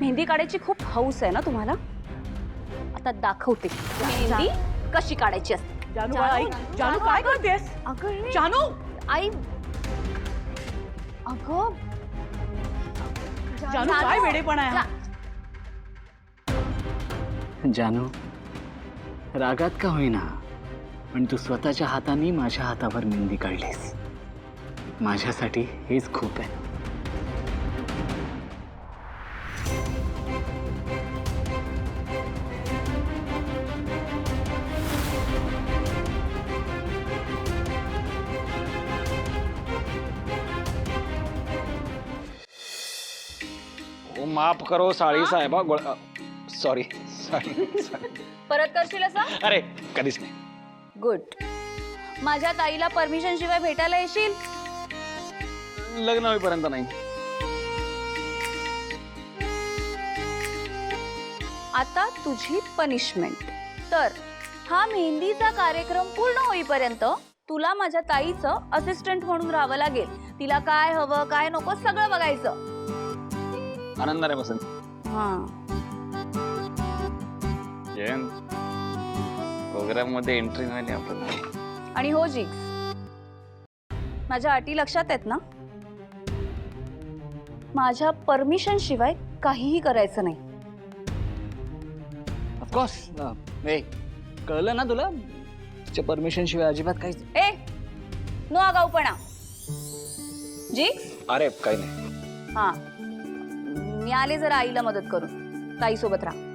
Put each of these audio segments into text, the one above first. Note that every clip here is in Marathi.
मेहंदी काढायची खूप हौस आहे ना तुम्हाला? आता दाखवते मेहंदी कशी काढायची असते। जानू बाई, जानू काय करतेस? अगं जानू आई, अगं जानू काय वेडेपणा आहे हा? जानू, रागात का होईना पण तू स्वतःच्या हाताने माझ्या हातावर मेहंदी काढलीस। माझ्यासाठी हेच खूप आहे। ओ माफ करो साळी साहेबा, सॉरी सॉरी परत करशील असं? अरे कधीच नाही। गुड। माझ्या ताईला परमिशन शिवाय भेटायला येशील? लग्न होईपर्यंत नाही। आता तुझी पनिशमेंट तर हा मेहंदीचा कार्यक्रम पूर्ण होईपर्यंत तुला माझ्या ताईचं असिस्टंट म्हणून राहावं लागेल। तिला काय हवं काय नको सगळं बघायचं। आनंदाने बसन। हां, जयंत, प्रोग्राम मध्ये एंट्री झाली आपण। आणि हो जिग्स, माझ्या अटी लक्षात आहेत ना? माझ्या परमिशन शिवाय काहीही करायचं नाही। ऑफकोर्स, कळलं ना तुला? तुझ्या परमिशन शिवाय अजिबात काहीच। ए, नो आगाऊपणा। जिग्स, अरे काही नाही। हां, मी आले जरा आईला मदत करून। ताई सोबत राहा।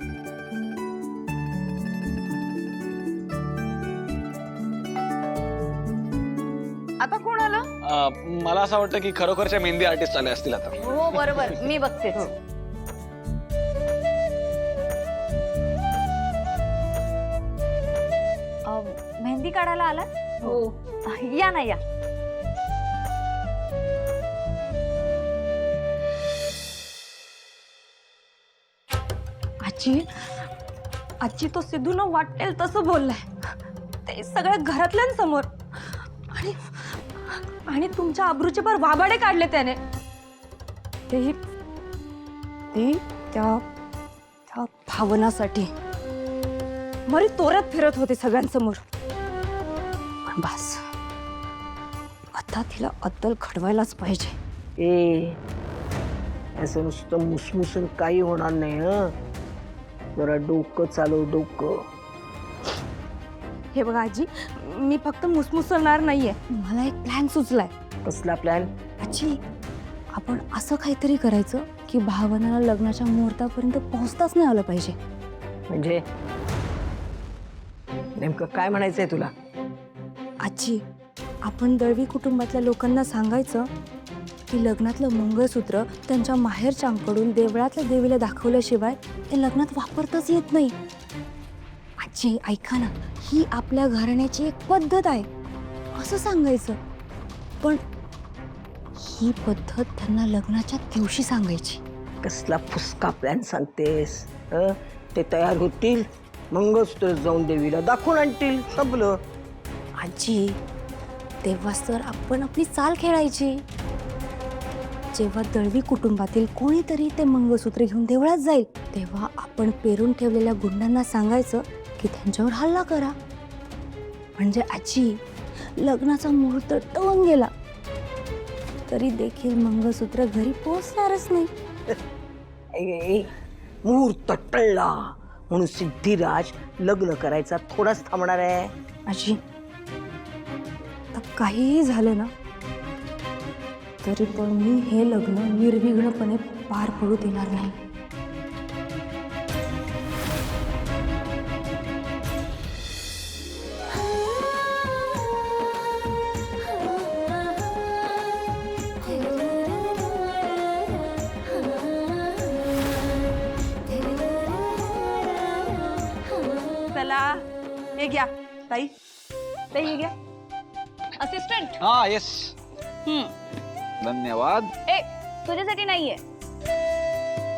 आता कोण आलं? मला असं वाटतं की खरोखरच्या मेहंदी आर्टिस्ट आले असतील आता। हो बरोबर, मी बघतेच। मेहंदी काढायला आला? हो, या ना या। आजी, आजी तो सिद्धूनं वाटेल तसं बोललाय, ते सगळ्या घरातल्यांसमोर। आणि आणि तुमच्या आबरूचे पर वाबाडे काढले त्याने। ते त्या भावनासाठी मरी तोऱ्यात फिरत होते सगळ्यांसमोर। पण बस, आता तिला अद्दल घडवायलाच पाहिजे। ए, असं नुसतं मुसमुसून काही होणार नाही। हं, जरा डोकं चालव, डोकं। हे बघा आजी, मी फक्त मुसमुसणार नाहीये, मला एक प्लॅन सुचलाय। कसला प्लॅन? आजी, आपण असं काहीतरी करायचं की भावनाला लग्नाच्या मुहूर्तापर्यंत पोहोचताच नाही आलं पाहिजे। म्हणजे नेमकं काय म्हणायचंय तुला? आजी, आपण दळवी कुटुंबातल्या लोकांना सांगायचं की लग्नातलं मंगळसूत्र त्यांच्या माहेरच्यांकडून देवळातल्या देवीला दाखवल्याशिवाय ते लग्नात वापरताच येत नाही। आजी ऐका ना, ही आपल्या घराण्याची एक पद्धत आहे असं सांगायचं। पण ही पद्धत त्यांना लग्नाच्या दिवशी सांगायची। कसला फुसका प्लॅन सांगतेस? हं, ते तयार होतील, मंगळसूत्र जाऊन देवीला दाखवून आणतील, संपलं। आजी, तेव्हाच तर आपण आपली चाल खेळायची। जेव्हा दळवी कुटुंबातील कोणीतरी ते मंगळसूत्र घेऊन देवळात जाईल तेव्हा आपण पेरून ठेवलेल्या गुंडांना सांगायचं की त्यांच्यावर हल्ला करा। म्हणजे आजी, लग्नाचा मुहूर्त टळून गेला तरी देखील मंगळसूत्र घरी पोहोचणारच नाही। ए, मुहूर्त टळला म्हणून सिद्धिराज लग्न करायचा थोडाच थांबणार आहे? आजी, आता काहीही झालं ना तरी पण मी हे लग्न निर्विघ्नपणे पार पडू देणार नाही। चला, हे घ्या ताई, ताई हे घ्या। असिस्टंट। हा येस, धन्यवाद। ए, तुझ्यासाठी नाहीये,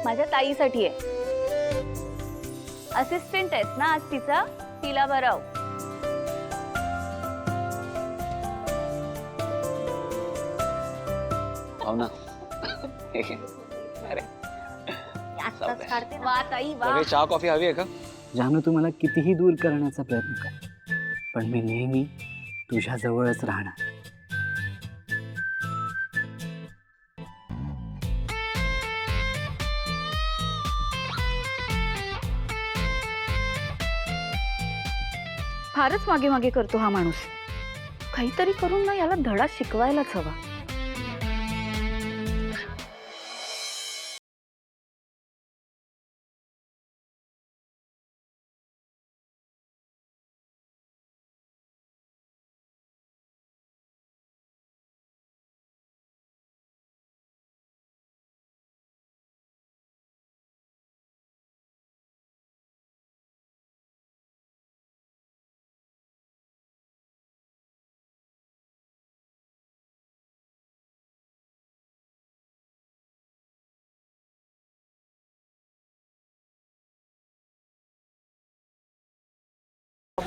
माझ्या ताईसाठी आहे। असिस्टंट आहेस ना आज तिचा, तिला भरव। भावना, अरे आत्ताच काढते ना. वा ताई वा. काही चहा कॉफी हवी आहे का? जानू तू मला कितीही दूर करण्याचा प्रयत्न कर, पण मी नेहमी तुझ्या जवळच राहणार. फारच मागे मागे करतो हा माणूस. काहीतरी करून ना याला धडा शिकवायलाच हवा.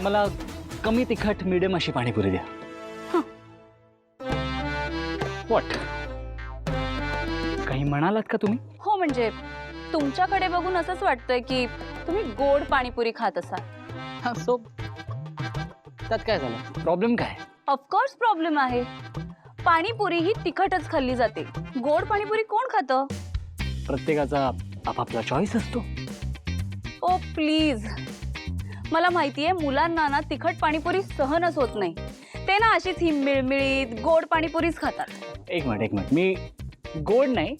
मला कमी तिखट मीडियम अशी पाणीपुरी द्या. व्हॉट, काही म्हणालात का तुम्ही? हो म्हणजे तुमच्याकडे बघून असंच वाटतंय की तुम्ही गोड पाणीपुरी खात असाल. हा, सो त्यात काय झालं? प्रॉब्लेम काय? ऑफकोर्स प्रॉब्लेम आहे. पाणीपुरी ही तिखटच खाल्ली जाते. गोड पाणीपुरी कोण खातं? प्रत्येकाचा आपापला चॉईस असतो. ओ प्लीज, मला माहितीये मुलांना ना तिखट पाणीपुरी सहनच होत नाही. ते ना अशीच ही मिळमिळीत गोड पाणीपुरीच खातात. एक मिनिट, मी गोड नाही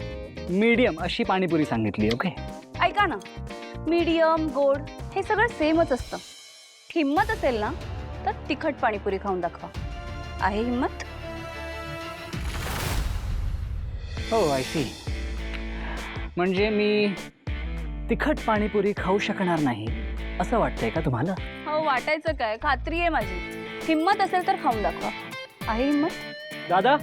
मीडियम अशी पाणीपुरी सांगितली. ओके, ऐका ना, मीडियम गोड हे सगळं सेमच असतं. हिम्मत असेल ना तर तिखट पाणीपुरी खाऊन दाखवा. आहे हिम्मत? हो, आय सी. म्हणजे मी तिखट पाणीपुरी खाऊ शकणार नाही असं वाटतंय का तुम्हाला? हो, वाटायचं काय, खात्री आहे माझी. हिम्मत असेल तर खाऊन दाखवा. आहे हिम्मत? दादा,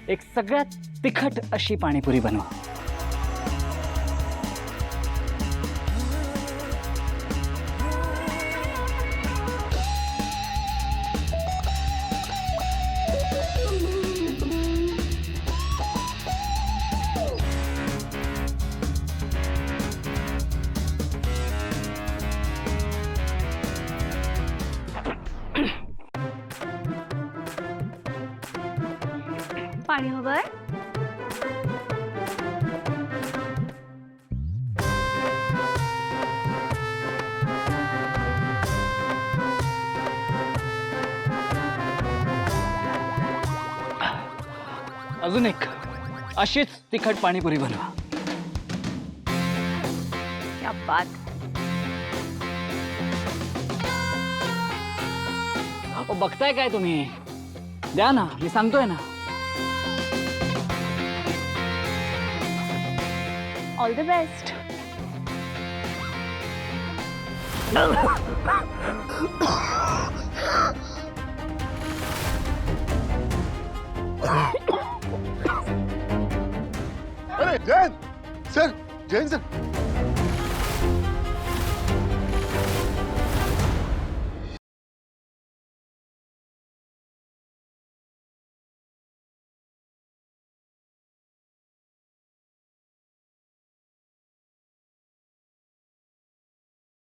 एक सगळ्यात तिखट अशी पाणीपुरी बनवा. पाणी हवंय? अजून एक अशीच तिखट पाणीपुरी बनवा. क्या बात. बघताय काय तुम्ही? द्या ना, मी सांगतोय ना. All the best. अरे जैन सर, जैन सर,